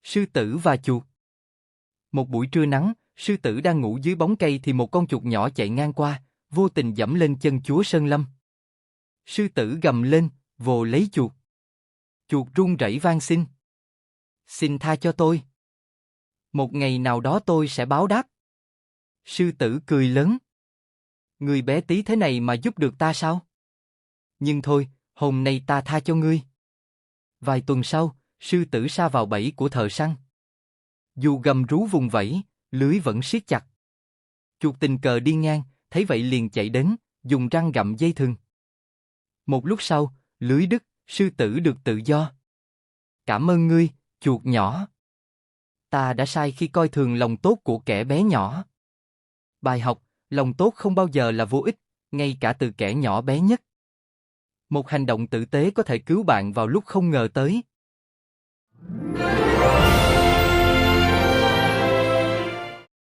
Sư tử và chuột. Một buổi trưa nắng, sư tử đang ngủ dưới bóng cây thì một con chuột nhỏ chạy ngang qua, vô tình giẫm lên chân chúa Sơn Lâm. Sư tử gầm lên, vồ lấy chuột. Chuột run rẩy van xin. Xin tha cho tôi. Một ngày nào đó tôi sẽ báo đáp. Sư tử cười lớn. Người bé tí thế này mà giúp được ta sao? Nhưng thôi, hôm nay ta tha cho ngươi. Vài tuần sau, sư tử sa vào bẫy của thợ săn. Dù gầm rú vùng vẫy, lưới vẫn siết chặt. Chuột tình cờ đi ngang, thấy vậy liền chạy đến, dùng răng gặm dây thừng. Một lúc sau, lưới đứt, sư tử được tự do. Cảm ơn ngươi, chuột nhỏ. Ta đã sai khi coi thường lòng tốt của kẻ bé nhỏ. Bài học, lòng tốt không bao giờ là vô ích, ngay cả từ kẻ nhỏ bé nhất. Một hành động tử tế có thể cứu bạn vào lúc không ngờ tới.